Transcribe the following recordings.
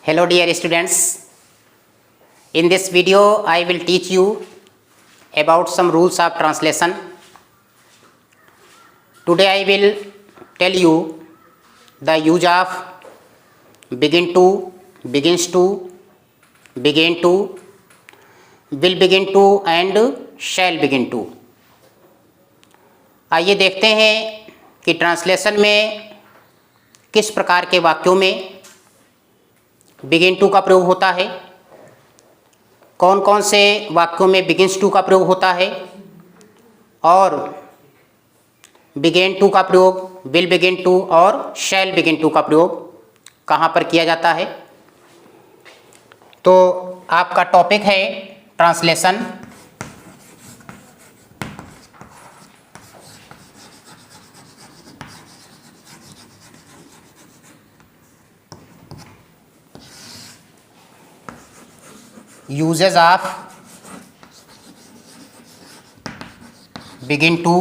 Hello dear students, in this video I will teach you about some rules of translation. Today I will tell you the use of begin to, begins to, begin to, will begin to and shall begin to. आइए देखते हैं कि translation में किस प्रकार के वाक्यों में बिगिन टू का प्रयोग होता है, कौन कौन से वाक्यों में बिगिन्स टू का प्रयोग होता है और बिगिन टू का प्रयोग, विल बिगिन टू और शैल बिगिन टू का प्रयोग कहाँ पर किया जाता है। तो आपका टॉपिक है translation. Uses of begin to,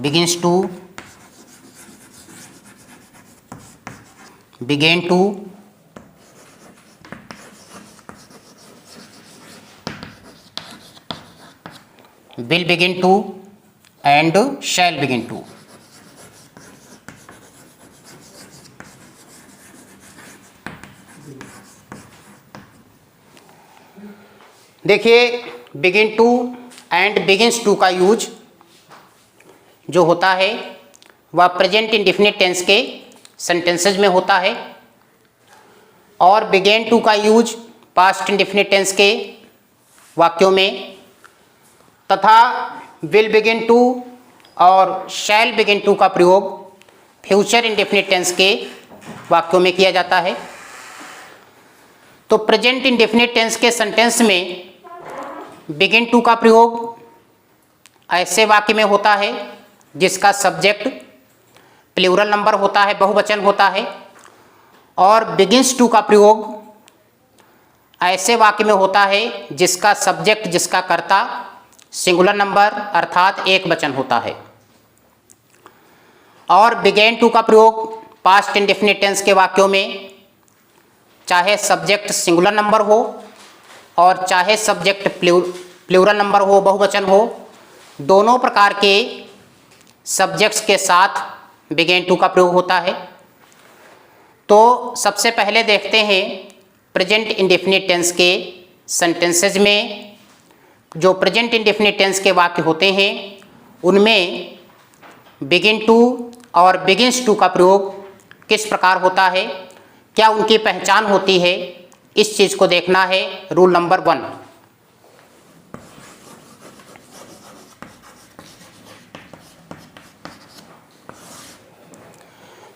begins to, begin to, will begin to and shall begin to। देखिए, begin to and begins to का यूज जो होता है वह प्रेजेंट इंडेफिनिट टेंस के सेंटेंसेज में होता है और बिगेन टू का यूज पास्ट इंडेफिनिट टेंस के वाक्यों में तथा विल बिगिन टू और शैल बिगिन टू का प्रयोग फ्यूचर इंडेफिनिट टेंस के वाक्यों में किया जाता है। तो प्रेजेंट इंडेफिनिट टेंस के सेंटेंस में बिगिन टू का प्रयोग ऐसे वाक्य में होता है जिसका सब्जेक्ट प्लूरल नंबर होता है, बहुवचन होता है, और बिगिन्स टू का प्रयोग ऐसे वाक्य में होता है जिसका सब्जेक्ट, जिसका कर्ता सिंगुलर नंबर अर्थात एक वचन होता है। और बिगेन टू का प्रयोग पास्ट इंडेफिनिट टेंस के वाक्यों में चाहे सब्जेक्ट सिंगुलर नंबर हो और चाहे सब्जेक्ट प्लूरल नंबर हो, बहुवचन हो, दोनों प्रकार के सब्जेक्ट्स के साथ बिगिन टू का प्रयोग होता है। तो सबसे पहले देखते हैं प्रेजेंट इंडेफिनिट टेंस के सेंटेंसेज में जो प्रेजेंट इंडेफिनिट टेंस के वाक्य होते हैं उनमें बिगिन टू और बिगिन्स टू का प्रयोग किस प्रकार होता है, क्या उनकी पहचान होती है, इस चीज को देखना है। रूल नंबर 1,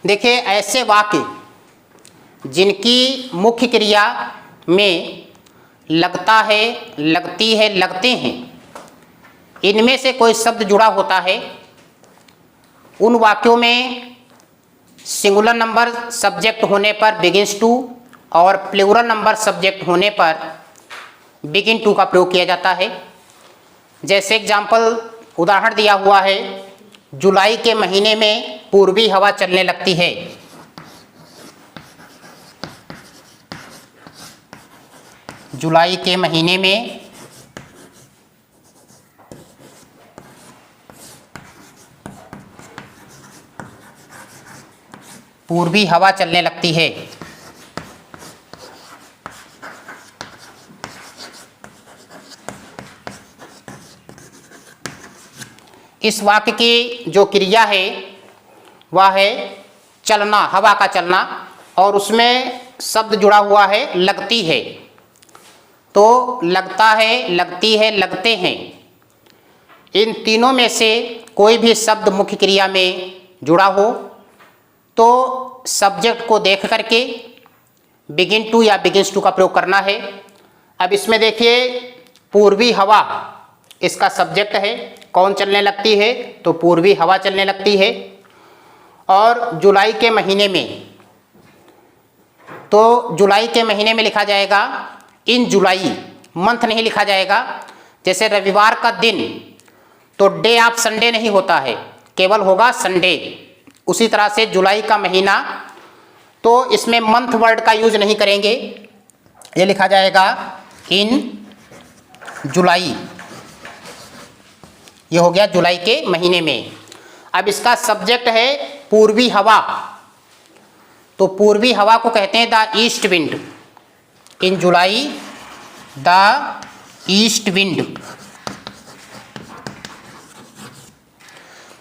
देखिए ऐसे वाक्य जिनकी मुख्य क्रिया में लगता है, लगती है, लगते हैं, इनमें से कोई शब्द जुड़ा होता है, उन वाक्यों में सिंगुलर नंबर सब्जेक्ट होने पर बिगिन्स टू और प्लूरल नंबर सब्जेक्ट होने पर बिगिन टू का प्रयोग किया जाता है। जैसे एग्जाम्पल उदाहरण दिया हुआ है, जुलाई के महीने में पूर्वी हवा चलने लगती है। जुलाई के महीने में पूर्वी हवा चलने लगती है। इस वाक्य की जो क्रिया है वह है चलना, हवा का चलना, और उसमें शब्द जुड़ा हुआ है लगती है। तो लगता है, लगती है, लगते हैं, इन तीनों में से कोई भी शब्द मुख्य क्रिया में जुड़ा हो तो सब्जेक्ट को देख करके बिगिन टू या बिगिन्स टू का प्रयोग करना है। अब इसमें देखिए पूर्वी हवा इसका सब्जेक्ट है, कौन चलने लगती है, तो पूर्वी हवा चलने लगती है। और जुलाई के महीने में, तो जुलाई के महीने में लिखा जाएगा इन जुलाई, मंथ नहीं लिखा जाएगा। जैसे रविवार का दिन तो डे ऑफ संडे नहीं होता है, केवल होगा संडे। उसी तरह से जुलाई का महीना तो इसमें मंथ वर्ड का यूज नहीं करेंगे, ये लिखा जाएगा इन जुलाई। ये हो गया जुलाई के महीने में। अब इसका सब्जेक्ट है पूर्वी हवा, तो पूर्वी हवा को कहते हैं the east wind. In July the east wind.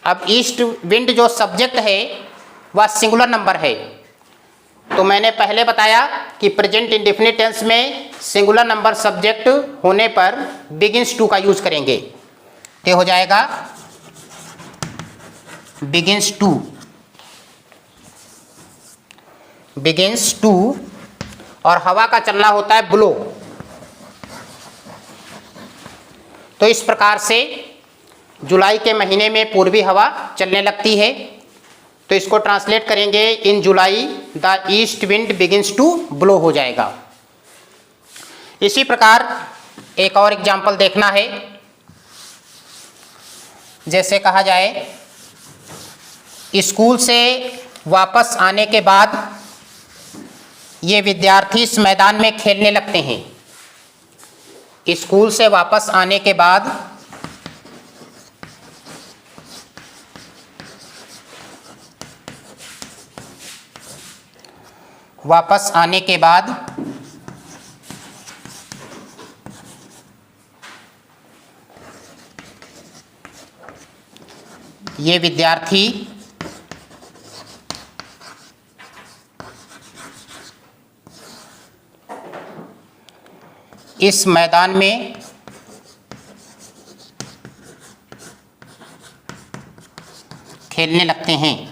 अब ईस्ट विंड जो सब्जेक्ट है वह सिंगुलर नंबर है। तो मैंने पहले बताया कि प्रेजेंट इंडेफिनिट टेंस में सिंगुलर नंबर सब्जेक्ट होने पर बिगिंस टू का यूज करेंगे। तो हो जाएगा बिगिंस टू, बिगिंस टू। और हवा का चलना होता है ब्लो। तो इस प्रकार से जुलाई के महीने में पूर्वी हवा चलने लगती है। तो इसको ट्रांसलेट करेंगे in July the east wind begins to blow हो जाएगा। इसी प्रकार एक और एग्जाम्पल देखना है। जैसे कहा जाए स्कूल से वापस आने के बाद ये विद्यार्थी इस मैदान में खेलने लगते हैं। स्कूल से वापस आने के बाद ये विद्यार्थी इस मैदान में खेलने लगते हैं।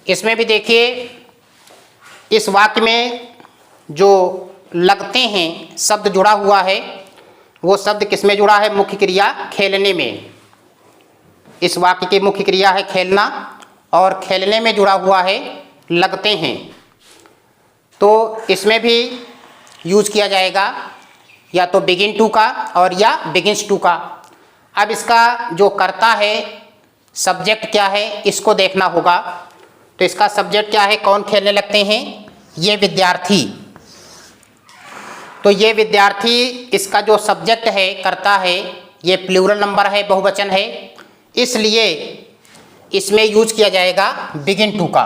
इसमें भी देखिए इस वाक्य में जो लगते हैं शब्द जुड़ा हुआ है, वो शब्द किस में जुड़ा है? मुख्य क्रिया खेलने में। इस वाक्य की मुख्य क्रिया है खेलना और खेलने में जुड़ा हुआ है लगते हैं। तो इसमें भी यूज किया जाएगा या तो बिगिन टू का और या बिगिंस टू का। अब इसका जो करता है सब्जेक्ट क्या है इसको देखना होगा। तो इसका सब्जेक्ट क्या है? कौन खेलने लगते हैं? ये विद्यार्थी। तो ये विद्यार्थी इसका जो सब्जेक्ट है करता है ये प्लूरल नंबर है, बहुवचन है, इसलिए इसमें यूज किया जाएगा बिगिन टू का।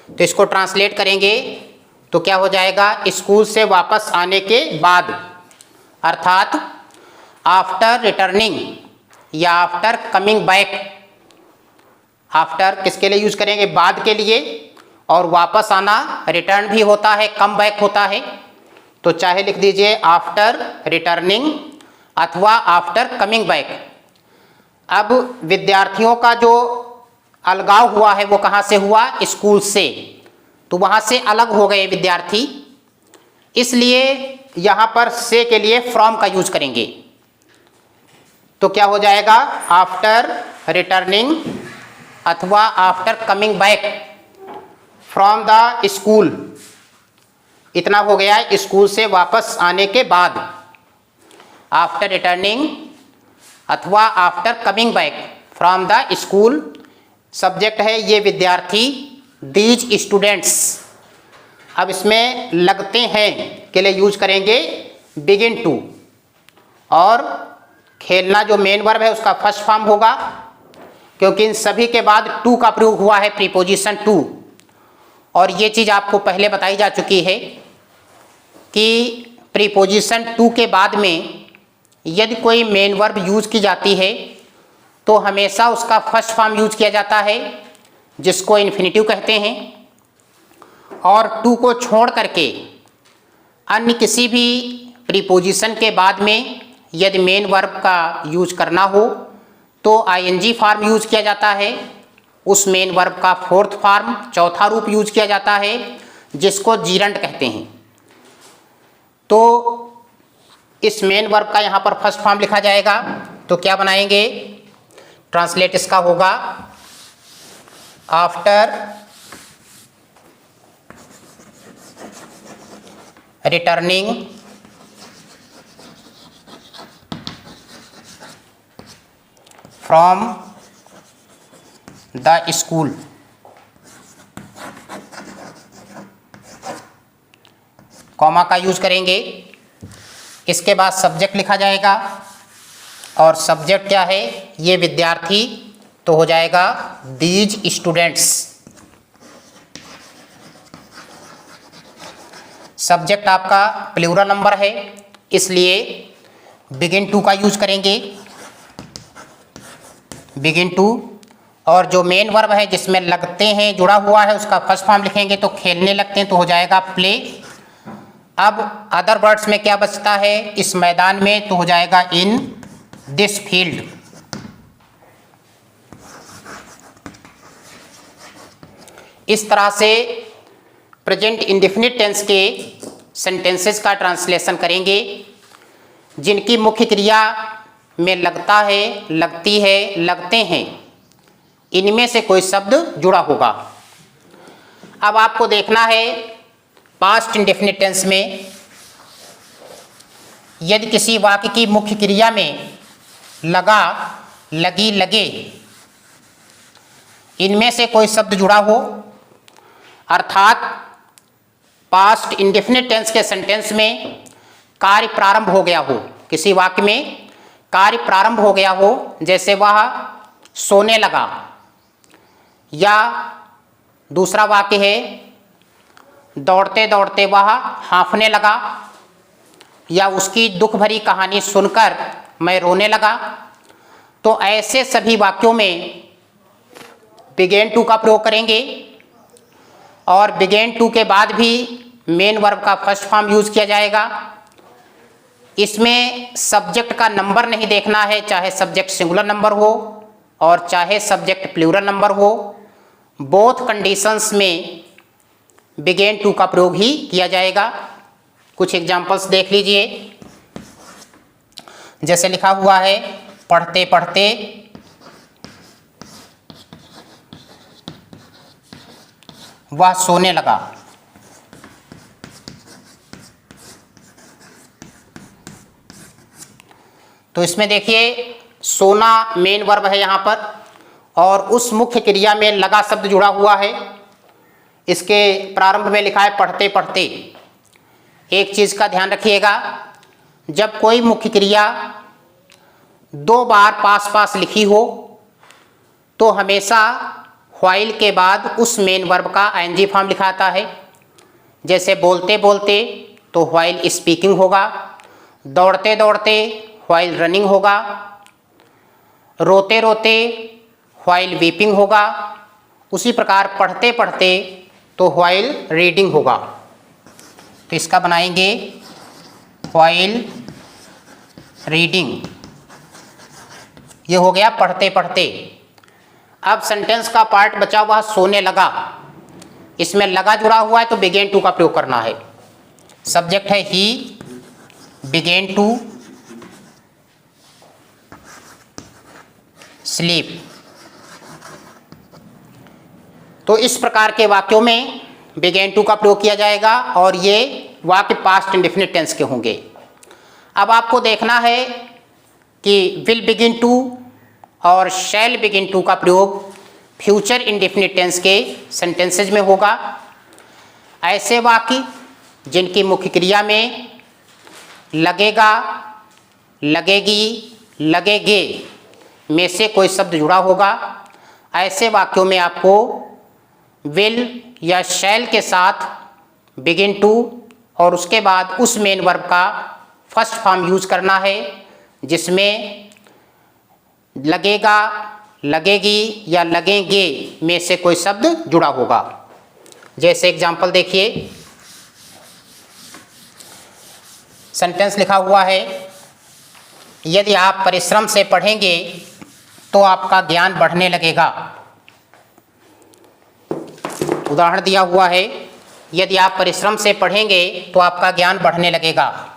तो इसको ट्रांसलेट करेंगे तो क्या हो जाएगा? स्कूल से वापस आने के बाद, अर्थात आफ्टर रिटर्निंग या आफ्टर कमिंग बैक। आफ्टर किसके लिए यूज करेंगे? बाद के लिए। और वापस आना रिटर्न भी होता है, कम बैक होता है। तो चाहे लिख दीजिए आफ्टर रिटर्निंग अथवा आफ्टर कमिंग बैक। अब विद्यार्थियों का जो अलगाव हुआ है वो कहाँ से हुआ? स्कूल से। तो वहाँ से अलग हो गए विद्यार्थी, इसलिए यहाँ पर से के लिए फ्रॉम का यूज करेंगे। तो क्या हो जाएगा? आफ्टर रिटर्निंग अथवा after coming back from the school. इतना हो गया है, स्कूल से वापस आने के बाद। आफ्टर रिटर्निंग अथवा after coming back from the school. Subject है ये विद्यार्थी, दीज स्टूडेंट्स। अब इसमें लगते हैं के लिए यूज करेंगे बिगिन टू। और खेलना जो मेन वर्ब है उसका फर्स्ट फॉर्म होगा, क्योंकि इन सभी के बाद टू का प्रयोग हुआ है, प्रीपोजिशन टू। और ये चीज़ आपको पहले बताई जा चुकी है कि प्रीपोजिशन टू के बाद में यदि कोई मेन वर्ब यूज की जाती है तो हमेशा उसका फर्स्ट फॉर्म यूज किया जाता है, जिसको इन्फिनिटिव कहते हैं। और टू को छोड़ करके अन्य किसी भी प्रीपोजिशन के बाद में यदि मेन वर्ब का यूज करना हो तो आईएनजी फॉर्म यूज किया जाता है। उस मेन वर्ब का फोर्थ फॉर्म, चौथा रूप यूज किया जाता है, जिसको जीरंट कहते हैं। तो इस मेन वर्ब का यहाँ पर फर्स्ट फॉर्म लिखा जाएगा। तो क्या बनाएंगे? ट्रांसलेट इसका होगा after returning from the school. Comma का यूज करेंगे। इसके बाद सब्जेक्ट लिखा जाएगा और सब्जेक्ट क्या है, ये विद्यार्थी, तो हो जाएगा दीज स्टूडेंट्स। सब्जेक्ट आपका प्लूरल नंबर है, इसलिए बिगिन टू का यूज करेंगे, बिगिन टू। और जो मेन वर्ब है जिसमें लगते हैं जुड़ा हुआ है उसका फर्स्ट फॉर्म लिखेंगे, तो खेलने लगते हैं तो हो जाएगा प्ले। अब अदर वर्ड्स में क्या बचता है, इस मैदान में, तो हो जाएगा इन दिस फील्ड। इस तरह से प्रेजेंट इंडेफिनिट टेंस के सेंटेंसेस का ट्रांसलेशन करेंगे जिनकी मुख्य क्रिया में लगता है, लगती है, लगते हैं, इनमें से कोई शब्द जुड़ा होगा। अब आपको देखना है पास्ट इंडेफिनिट टेंस में यदि किसी वाक्य की मुख्य क्रिया में लगा, लगी, लगे, इनमें से कोई शब्द जुड़ा हो, अर्थात पास्ट इंडेफिनिट टेंस के सेंटेंस में कार्य प्रारंभ हो गया हो, किसी वाक्य में कार्य प्रारंभ हो गया हो, जैसे वह सोने लगा, या दूसरा वाक्य है दौड़ते दौड़ते वह हाँफने लगा, या उसकी दुख भरी कहानी सुनकर मैं रोने लगा, तो ऐसे सभी वाक्यों में बिगेन टू का प्रयोग करेंगे। और बिगेन टू के बाद भी मेन वर्ब का फर्स्ट फॉर्म यूज किया जाएगा। इसमें सब्जेक्ट का नंबर नहीं देखना है, चाहे सब्जेक्ट सिंगुलर नंबर हो और चाहे सब्जेक्ट प्लूरल नंबर हो, बोथ कंडीशंस में बिगेन टू का प्रयोग ही किया जाएगा। कुछ एग्जांपल्स देख लीजिए, जैसे लिखा हुआ है पढ़ते पढ़ते वह सोने लगा। तो इसमें देखिए सोना मेन वर्ब है यहाँ पर, और उस मुख्य क्रिया में लगा शब्द जुड़ा हुआ है। इसके प्रारंभ में लिखा है पढ़ते पढ़ते। एक चीज़ का ध्यान रखिएगा, जब कोई मुख्य क्रिया दो बार पास पास लिखी हो तो हमेशा व्हाइल के बाद उस मेन वर्ब का आईएनजी फॉर्म लिखाता है। जैसे बोलते बोलते तो व्हाइल स्पीकिंग होगा, दौड़ते दौड़ते व्हाइल रनिंग होगा, रोते रोते व्हाइल वीपिंग होगा, उसी प्रकार पढ़ते पढ़ते तो व्हाइल रीडिंग होगा। तो इसका बनाएंगे व्हाइल रीडिंग। ये हो गया पढ़ते पढ़ते। अब सेंटेंस का पार्ट बचा हुआ सोने लगा, इसमें लगा जुड़ा हुआ है तो बिगेन टू का प्रयोग करना है। सब्जेक्ट है ही, बिगेन टू स्लीप। तो इस प्रकार के वाक्यों में बिगेन टू का प्रयोग किया जाएगा और ये वाक्य पास्ट इंडेफिनिट टेंस के होंगे। अब आपको देखना है कि विल बिगिन टू और शैल बिगिन टू का प्रयोग फ्यूचर इंडेफिनिट टेंस के सेंटेंसेज में होगा। ऐसे वाक्य जिनकी मुख्य क्रिया में लगेगा, लगेगी, लगेगे में से कोई शब्द जुड़ा होगा, ऐसे वाक्यों में आपको विल या शैल के साथ बिगिन टू और उसके बाद उस मेन वर्ब का फर्स्ट फॉर्म यूज करना है, जिसमें लगेगा, लगेगी या लगेंगे में से कोई शब्द जुड़ा होगा। जैसे एग्जाम्पल देखिए, सेंटेंस लिखा हुआ है यदि आप परिश्रम से पढ़ेंगे तो आपका ज्ञान बढ़ने लगेगा। उदाहरण दिया हुआ है यदि आप परिश्रम से पढ़ेंगे तो आपका ज्ञान बढ़ने लगेगा।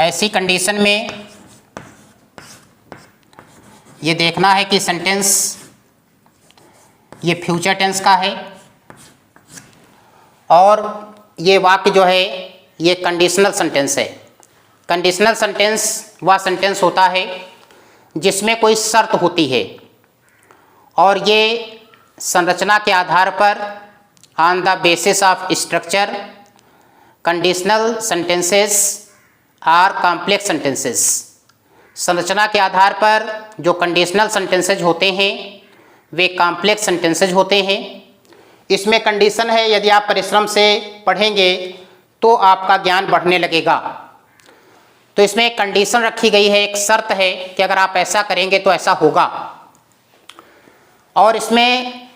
ऐसी कंडीशन में ये देखना है कि सेंटेंस ये फ्यूचर टेंस का है और ये वाक्य जो है ये कंडीशनल सेंटेंस है। कंडीशनल सेंटेंस वह सेंटेंस होता है जिसमें कोई शर्त होती है और ये संरचना के आधार पर on the basis of structure conditional sentences are complex sentences. संरचना के आधार पर जो कंडीशनल सेंटेंसेज होते हैं वे कॉम्प्लेक्स सेंटेंसेज होते हैं। इसमें कंडीशन है, यदि आप परिश्रम से पढ़ेंगे तो आपका ज्ञान बढ़ने लगेगा। तो इसमें एक कंडीशन रखी गई है, एक शर्त है कि अगर आप ऐसा करेंगे तो ऐसा होगा। और इसमें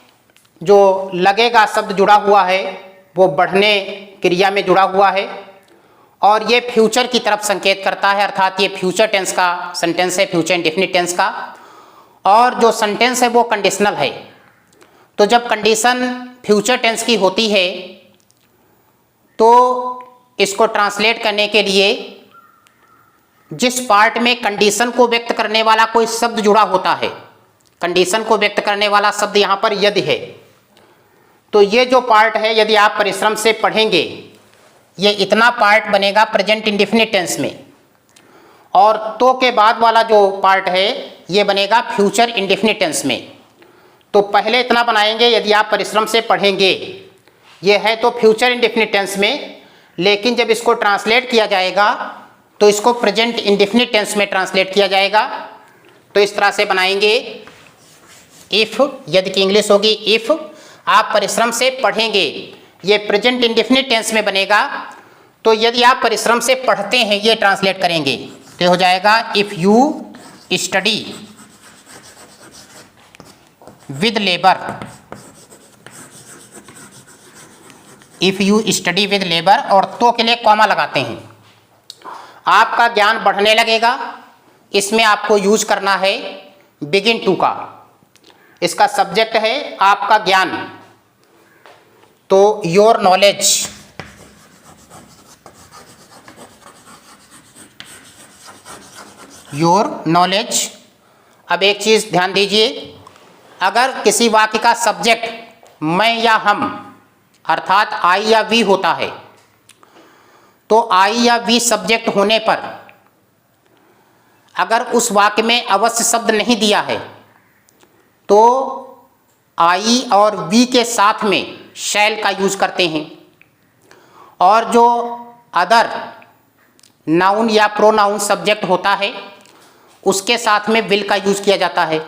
जो लगेगा शब्द जुड़ा हुआ है वो बढ़ने क्रिया में जुड़ा हुआ है और ये फ्यूचर की तरफ संकेत करता है, अर्थात ये फ्यूचर टेंस का सेंटेंस है, फ्यूचर इंडेफिनिट टेंस का। और जो सेंटेंस है वो कंडीशनल है। तो जब कंडीशन फ्यूचर टेंस की होती है तो इसको ट्रांसलेट करने के लिए जिस पार्ट में कंडीशन को व्यक्त करने वाला कोई शब्द जुड़ा होता है, कंडीशन को व्यक्त करने वाला शब्द यहाँ पर यदि है, तो ये जो पार्ट है यदि आप परिश्रम से पढ़ेंगे ये इतना पार्ट बनेगा प्रेजेंट इंडेफिनिट टेंस में और तो के बाद वाला जो पार्ट है ये बनेगा फ्यूचर इंडेफिनिट टेंस में। तो पहले इतना बनाएंगे यदि आप परिश्रम से पढ़ेंगे, ये है तो फ्यूचर इंडेफिनिट टेंस में, लेकिन जब इसको ट्रांसलेट किया जाएगा तो इसको प्रेजेंट इंडेफिनिट टेंस में ट्रांसलेट किया जाएगा। तो इस तरह से बनाएंगे, इफ़, यदि की इंग्लिश होगी इफ़ आप परिश्रम से पढ़ेंगे, ये प्रेजेंट इंडेफिनिट टेंस में बनेगा। तो यदि आप परिश्रम से पढ़ते हैं ये ट्रांसलेट करेंगे तो हो जाएगा if you study with labour, if you study with labour और तो के लिए कॉमा लगाते हैं। आपका ज्ञान बढ़ने लगेगा, इसमें आपको यूज करना है बिगिन टू का। इसका सब्जेक्ट है आपका ज्ञान, तो योर नॉलेज, योर नॉलेज। अब एक चीज ध्यान दीजिए, अगर किसी वाक्य का सब्जेक्ट मैं या हम अर्थात आई या वी होता है तो आई या वी सब्जेक्ट होने पर अगर उस वाक्य में अवश्य शब्द नहीं दिया है तो आई और वी के साथ में शैल का यूज करते हैं और जो अदर नाउन या प्रोनाउन सब्जेक्ट होता है उसके साथ में विल का यूज किया जाता है।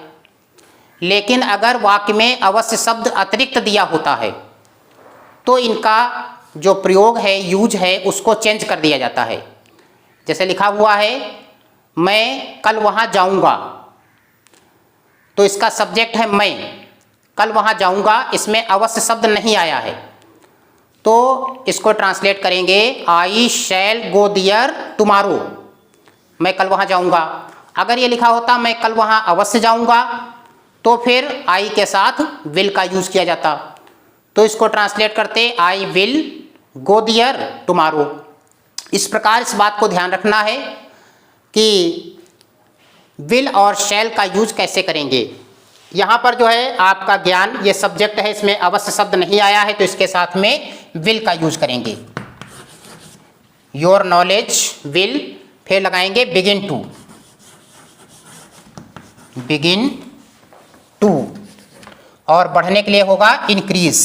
लेकिन अगर वाक्य में अवश्य शब्द अतिरिक्त दिया होता है तो इनका जो प्रयोग है, यूज है, उसको चेंज कर दिया जाता है। जैसे लिखा हुआ है मैं कल वहाँ जाऊँगा, तो इसका सब्जेक्ट है मैं, कल वहाँ जाऊँगा, इसमें अवश्य शब्द नहीं आया है तो इसको ट्रांसलेट करेंगे आई शैल गो दियर टुमारो, मैं कल वहाँ जाऊँगा। अगर ये लिखा होता मैं कल वहाँ अवश्य जाऊँगा तो फिर आई के साथ विल का यूज किया जाता, तो इसको ट्रांसलेट करते I will go their tomorrow. इस प्रकार इस बात को ध्यान रखना है कि विल और शैल का यूज कैसे करेंगे। यहाँ पर जो है आपका ज्ञान ये सब्जेक्ट है, इसमें अवश्य शब्द नहीं आया है तो इसके साथ में विल का यूज करेंगे। योर नॉलेज विल, फिर लगाएंगे बिगिन टू, बिगिन टू, और बढ़ने के लिए होगा इंक्रीज।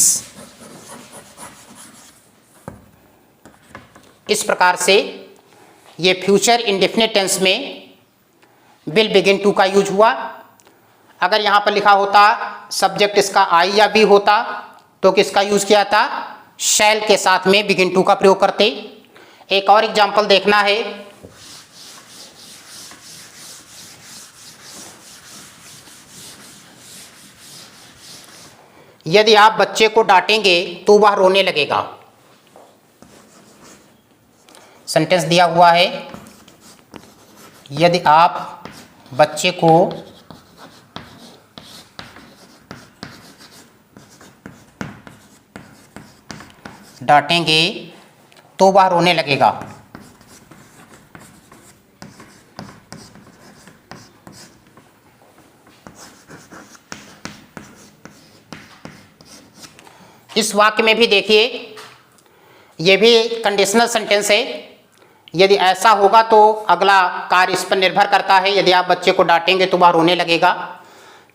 इस प्रकार से ये फ्यूचर इंडेफिनिट टेंस में विल बिगिन टू का यूज हुआ। अगर यहाँ पर लिखा होता सब्जेक्ट इसका आई या बी होता तो किसका यूज किया था, शैल के साथ में बिगिन टू का प्रयोग करते। एक और एग्जांपल देखना है, यदि आप बच्चे को डांटेंगे तो वह रोने लगेगा। सेंटेंस दिया हुआ है यदि आप बच्चे को डांटेंगे तो वह रोने लगेगा। इस वाक्य में भी देखिए, ये भी कंडीशनल सेंटेंस है। यदि ऐसा होगा तो अगला कार्य इस पर निर्भर करता है। यदि आप बच्चे को डांटेंगे तो वह रोने लगेगा।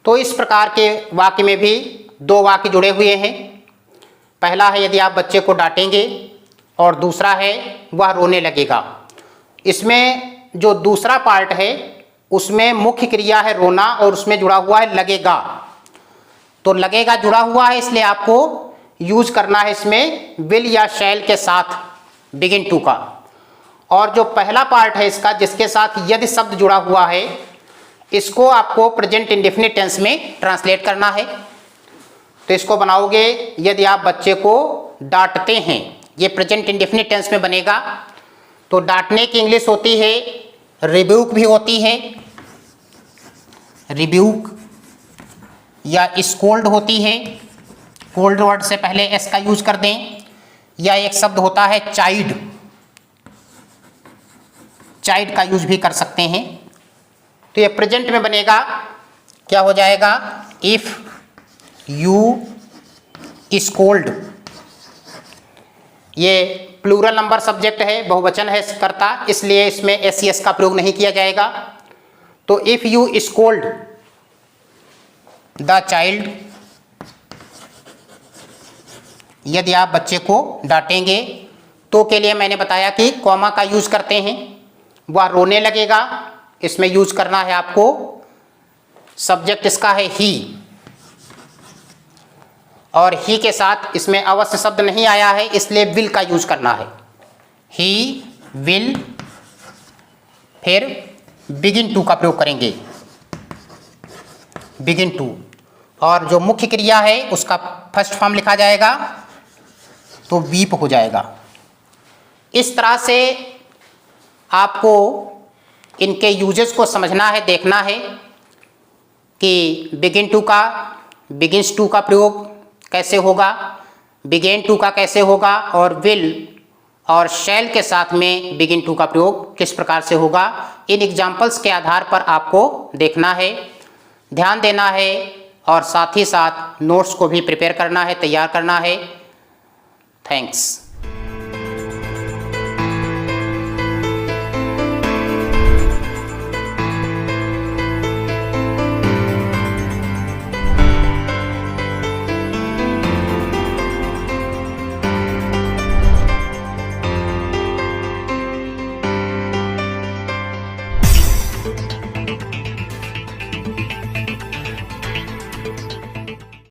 तो इस प्रकार के वाक्य में भी दो वाक्य जुड़े हुए हैं। पहला है यदि आप बच्चे को डांटेंगे, और दूसरा है वह रोने लगेगा। इसमें जो दूसरा पार्ट है उसमें मुख्य क्रिया है रोना, और उसमें जुड़ा हुआ है लगेगा। तो लगेगा जुड़ा हुआ है, इसलिए आपको यूज करना है इसमें विल या शैल के साथ बिगिन टू का। और जो पहला पार्ट है इसका, जिसके साथ यदि शब्द जुड़ा हुआ है, इसको आपको प्रेजेंट इंडेफिनिट टेंस में ट्रांसलेट करना है। तो इसको बनाओगे, यदि आप बच्चे को डांटते हैं, ये प्रेजेंट इंडेफिनिट टेंस में बनेगा। तो डांटने की इंग्लिश होती है रिब्यूक भी होती है, रिब्यूक या स्कोल्ड होती है। कोल्ड वर्ड से पहले एस का यूज कर दें। या एक शब्द होता है चाइल्ड, चाइल्ड का यूज भी कर सकते हैं। तो ये प्रेजेंट में बनेगा, क्या हो जाएगा, इफ यू स्कोल्ड। ये प्लूरल नंबर सब्जेक्ट है, बहुवचन है कर्ता, इसलिए इसमें एस एस का प्रयोग नहीं किया जाएगा। तो if you scold the child, यदि आप बच्चे को डांटेंगे, तो के लिए मैंने बताया कि कॉमा का यूज करते हैं। वह रोने लगेगा, इसमें यूज करना है आपको, सब्जेक्ट इसका है ही, और ही के साथ इसमें अवश्य शब्द नहीं आया है, इसलिए विल का यूज करना है। ही विल, फिर बिगिन टू का प्रयोग करेंगे, बिगिन टू। और जो मुख्य क्रिया है उसका फर्स्ट फॉर्म लिखा जाएगा, तो वीप हो जाएगा। इस तरह से आपको इनके यूजेस को समझना है, देखना है कि बिगिन टू का, बिगिंस टू का प्रयोग कैसे होगा, बिगेन टू का कैसे होगा, और विल और शैल के साथ में बिगिन टू का प्रयोग किस प्रकार से होगा। इन एग्जाम्पल्स के आधार पर आपको देखना है, ध्यान देना है, और साथ ही साथ नोट्स को भी प्रिपेयर करना है, तैयार करना है। थैंक्स।